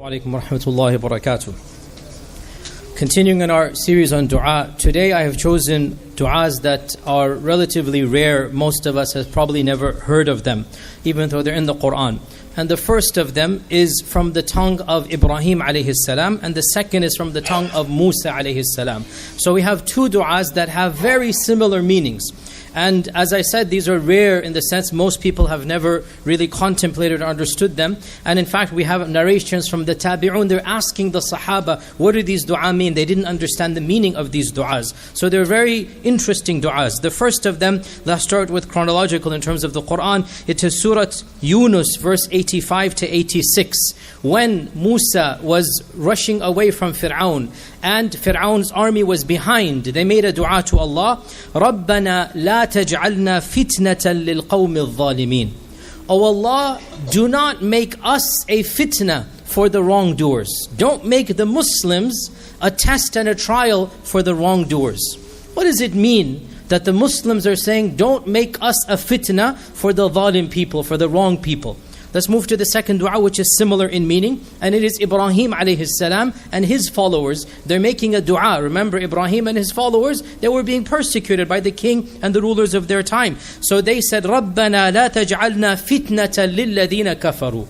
Alaikum warahmatullahi wabarakatuh. Continuing in our series on du'a, today I have chosen du'ās that are relatively rare. Most of us have probably never heard of them, even though they're in the Qur'an. And the first of them is from the tongue of Ibrahim alayhi salam, and the second is from the tongue of Musa alayhi salam. So we have two du'ās that have very similar meanings. And as I said, these are rare in the sense most people have never really contemplated or understood them. And in fact, we have narrations from the tabi'un. They're asking the Sahaba, what do these du'a mean? They didn't understand the meaning of these du'as. So they're very interesting du'as. The first of them, let's start with chronological in terms of the Qur'an. It is Surah Yunus, verse 85 to 86. When Musa was rushing away from Fir'aun, and Fir'aun's army was behind, they made a du'a to Allah. رَبَّنَا لَا تَجْعَلْنَا فِتْنَةً لِلْقَوْمِ الظَّالِمِينَ. O Allah, do not make us a fitna for the wrongdoers. Don't make the Muslims a test and a trial for the wrongdoers. What does it mean that the Muslims are saying, don't make us a fitna for the zalim people, for the wrong people? Let's move to the second du'a, which is similar in meaning, and it is Ibrahim alayhi salam and his followers. They're making a du'a. Remember, Ibrahim and his followers, they were being persecuted by the king and the rulers of their time. So they said, رَبَّنَا لَا تَجْعَلْنَا فِتْنَةً لِلَّذِينَ كَفَرُوا.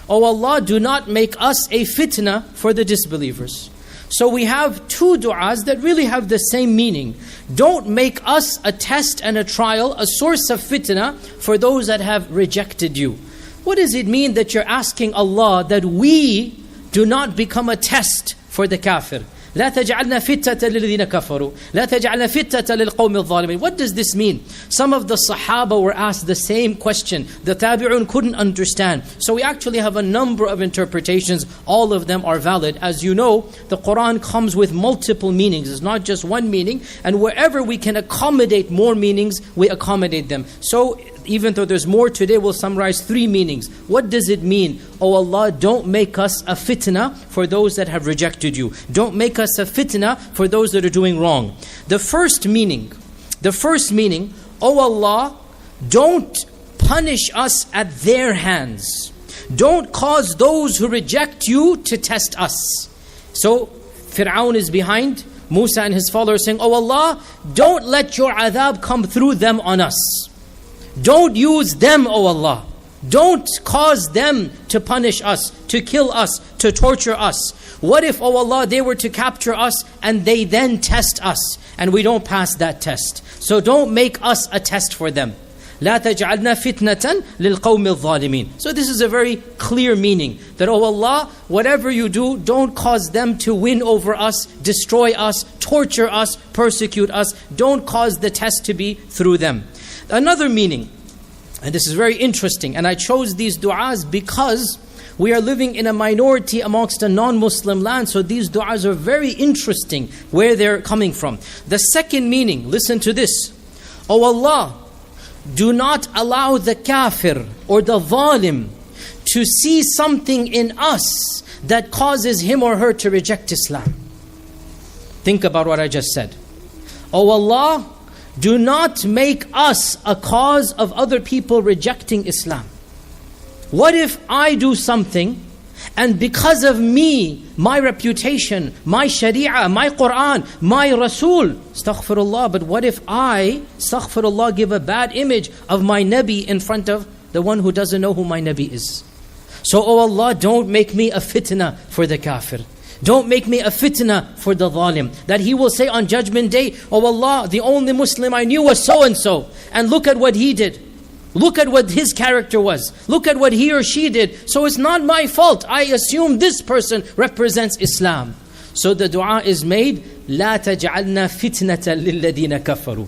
O Allah, do not make us a fitna for the disbelievers. So we have two du'as that really have the same meaning. Don't make us a test and a trial, a source of fitna for those that have rejected you. What does it mean that you're asking Allah that we do not become a test for the kafir? لا تجعلنا فتة للذين كفروا لا تجعلنا فتة للقوم الظالمين. What does this mean? Some of the Sahaba were asked the same question. The tabi'un couldn't understand. So we actually have a number of interpretations. All of them are valid. As you know, the Qur'an comes with multiple meanings. It's not just one meaning. And wherever we can accommodate more meanings, we accommodate them. So even though there's more today, we'll summarize three meanings. What does it mean? Oh Allah, don't make us a fitna for those that have rejected you. Don't make us a fitna for those that are doing wrong. The first meaning, oh Allah, don't punish us at their hands. Don't cause those who reject you to test us. So Fir'aun is behind, Musa and his followers saying, oh Allah, don't let your adhab come through them on us. Don't use them, O Allah. Don't cause them to punish us, to kill us, to torture us. What if, O Allah, they were to capture us and they then test us and we don't pass that test? So don't make us a test for them. لا تجعلنا فتنة للقوم الظالمين. So this is a very clear meaning. That, oh Allah, whatever you do, don't cause them to win over us, destroy us, torture us, persecute us. Don't cause the test to be through them. Another meaning, and this is very interesting, and I chose these du'as because we are living in a minority amongst a non-Muslim land, so these du'as are very interesting where they're coming from. The second meaning, listen to this. Oh Allah, do not allow the kafir or the zalim to see something in us that causes him or her to reject Islam. Think about what I just said. Oh Allah, do not make us a cause of other people rejecting Islam. What if I do something and because of me, my reputation, my sharia, my Qur'an, my Rasul, astaghfirullah, but what if I, astaghfirullah, give a bad image of my Nabi in front of the one who doesn't know who my Nabi is? So, oh Allah, don't make me a fitna for the kafir. Don't make me a fitna for the zalim. That he will say on Judgment Day, oh Allah, the only Muslim I knew was so-and-so. And look at what he did. Look at what his character was. Look at what he or she did. So it's not my fault. I assume this person represents Islam. So the dua is made, لا تجعلنا فتنة للذين كفروا.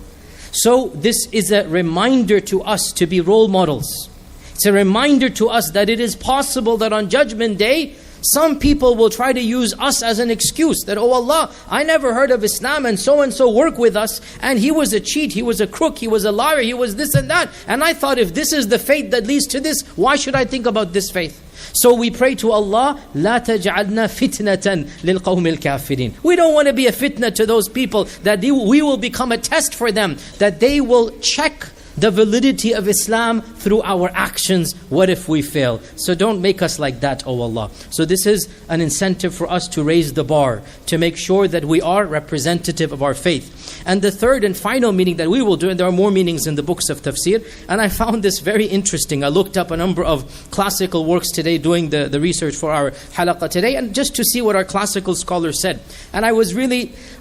So this is a reminder to us to be role models. It's a reminder to us that it is possible that on Judgment Day, some people will try to use us as an excuse that, oh Allah, I never heard of Islam and so work with us and he was a cheat, he was a crook, he was a liar, he was this and that. And I thought if this is the faith that leads to this, why should I think about this faith? So we pray to Allah, لا تجعلنا فتنة للقوم الكافرين. We don't want to be a fitna to those people, that we will become a test for them, that they will check the validity of Islam through our actions. What if we fail? So don't make us like that, O Allah. So this is an incentive for us to raise the bar, to make sure that we are representative of our faith. And the third and final meaning that we will do, and there are more meanings in the books of tafsir, and I found this very interesting. I looked up a number of classical works today doing the research for our halaqah today, and just to see what our classical scholars said. And I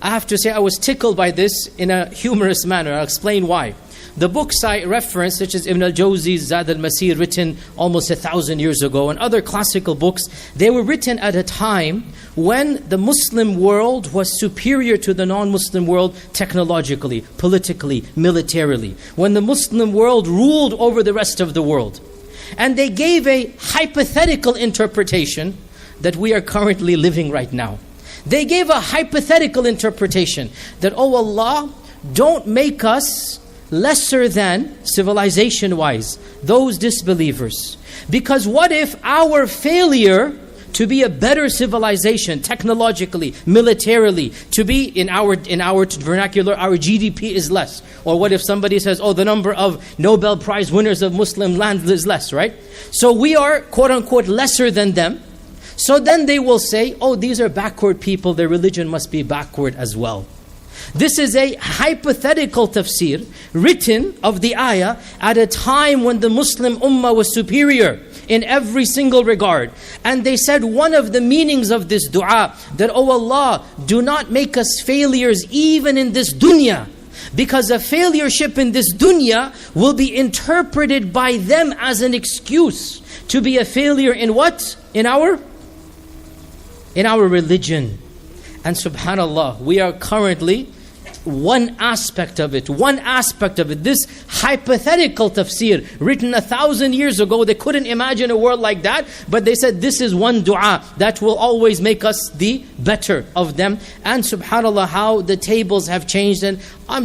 have to say, I was tickled by this in a humorous manner. I'll explain why. The books I reference, such as Ibn al-Jawzi's Zad al-Masir, written almost 1,000 years ago, and other classical books, they were written at a time when the Muslim world was superior to the non-Muslim world technologically, politically, militarily. When the Muslim world ruled over the rest of the world. And they gave a hypothetical interpretation that we are currently living right now. They gave a hypothetical interpretation that, oh Allah, don't make us lesser than, civilization-wise, those disbelievers. Because what if our failure to be a better civilization, technologically, militarily, to be in our vernacular, our GDP is less. Or what if somebody says, oh, the number of Nobel Prize winners of Muslim lands is less, right? So we are, quote-unquote, lesser than them. So then they will say, oh, these are backward people, their religion must be backward as well. This is a hypothetical tafsir written of the ayah at a time when the Muslim ummah was superior in every single regard. And they said one of the meanings of this du'a, that, oh Allah, do not make us failures even in this dunya. Because a failureship in this dunya will be interpreted by them as an excuse to be a failure in what? In our religion. And subhanallah, we are currently one aspect of it. This hypothetical tafsir written 1,000 years ago, they couldn't imagine a world like that, but they said this is one du'a that will always make us the better of them. And subhanallah, how the tables have changed. And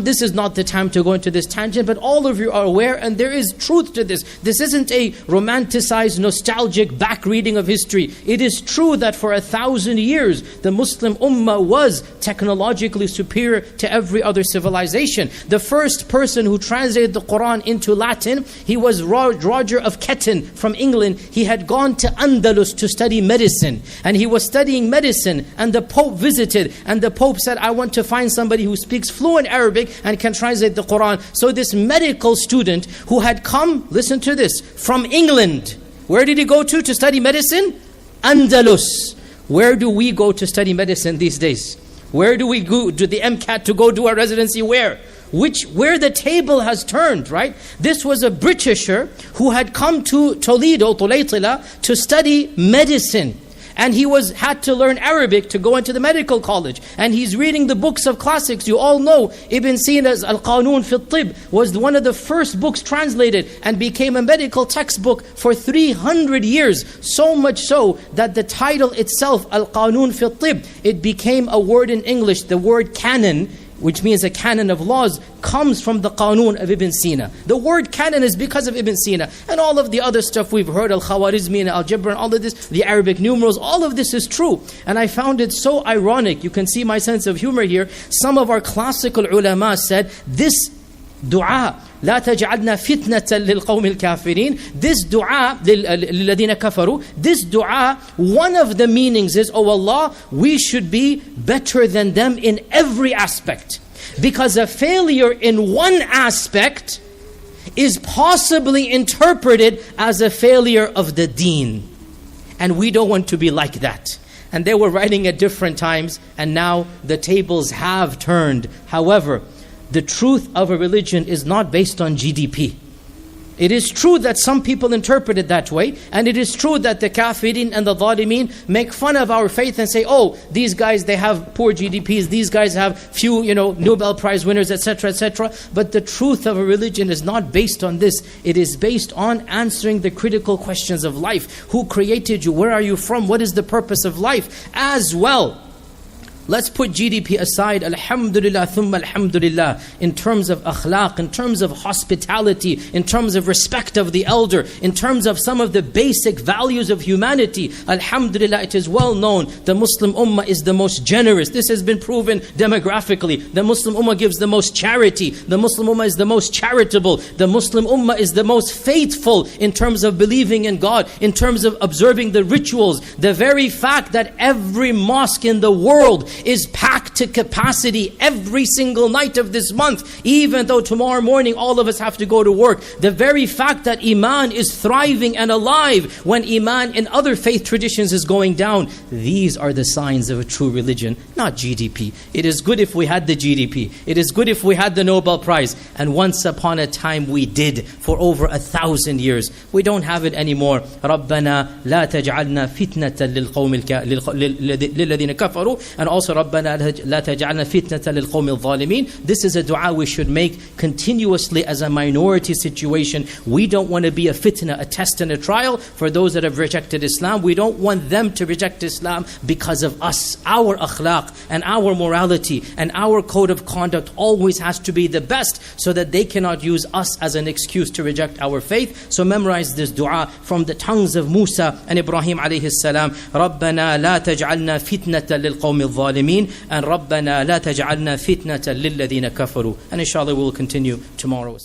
this is not the time to go into this tangent, but all of you are aware, and there is truth to this. This isn't a romanticized, nostalgic back reading of history. It is true that for 1,000 years, the Muslim ummah was technologically superior to every other civilization. The first person who translated the Qur'an into Latin, he was Roger of Ketton from England. He had gone to Andalus to study medicine, and he was studying medicine, and the Pope visited, and the Pope said, I want to find somebody who speaks fluent Arabic and can translate the Qur'an. So this medical student who had come, listen to this, from England. Where did he go to study medicine? Andalus. Where do we go to study medicine these days? Where do we go to the MCAT to go do our residency? Where the table has turned, right? This was a Britisher who had come to Toledo, Tulaytila, to study medicine. And he had to learn Arabic to go into the medical college. And he's reading the books of classics. You all know Ibn Sina's Al-Qanun fi al-Tib was one of the first books translated and became a medical textbook for 300 years. So much so that the title itself, Al-Qanun fi al-Tib, it became a word in English. The word canon, which means a canon of laws, comes from the Qanun of Ibn Sina. The word canon is because of Ibn Sina. And all of the other stuff we've heard, Al-Khawarizmi and Al-Jabr and all of this, the Arabic numerals, all of this is true. And I found it so ironic. You can see my sense of humor here. Some of our classical ulama said, this du'a, لا تجعلنا فتنة للقوم الكافرين. This du'a, للذين كفروا, this du'a, one of the meanings is, oh Allah, we should be better than them in every aspect. Because a failure in one aspect is possibly interpreted as a failure of the deen. And we don't want to be like that. And they were writing at different times, and now the tables have turned. However, the truth of a religion is not based on GDP. It is true that some people interpret it that way, and it is true that the kafirin and the zalimeen make fun of our faith and say, oh, these guys, they have poor GDPs, these guys have few, Nobel Prize winners, etc., etc. But the truth of a religion is not based on this. It is based on answering the critical questions of life. Who created you? Where are you from? What is the purpose of life? As well, Let's put GDP aside, alhamdulillah, thumma alhamdulillah, in terms of akhlaq, in terms of hospitality, in terms of respect of the elder, in terms of some of the basic values of humanity. Alhamdulillah, it is well known the Muslim Ummah is the most generous. This has been proven demographically. The Muslim Ummah gives the most charity. The Muslim Ummah is the most charitable. The Muslim Ummah is the most faithful in terms of believing in God, in terms of observing the rituals. The very fact that every mosque in the world is packed to capacity every single night of this month, even though tomorrow morning all of us have to go to work. The very fact that Iman is thriving and alive when Iman in other faith traditions is going down. These are the signs of a true religion, not GDP. It is good if we had the GDP. It is good if we had the Nobel Prize. And once upon a time we did, for over 1,000 years. We don't have it anymore. رَبَّنَا لَا تَجْعَلْنَا فِتْنَةً لِلَّذِينَ كَفَرُوا. And also رَبَّنَا لَا تَجْعَلْنَا فِتْنَةً لِلْقَوْمِ الظَّالِمِينَ. This is a dua we should make continuously as a minority situation. We don't want to be a fitna, a test and a trial for those that have rejected Islam. We don't want them to reject Islam because of us. Our akhlaq and our morality and our code of conduct always has to be the best, so that they cannot use us as an excuse to reject our faith. So memorize this dua from the tongues of Musa and Ibrahim alayhi salam. رَبَّنَا لَا تَجْعَلْنَا فِتْنَةً لِلْقَوْمِ الظَّالِمِينَ and رَبَّنَا لَا تَجْعَلْنَا فِتْنَةً لِلَّذِينَ كَفَرُوا. And inshallah we will continue tomorrow.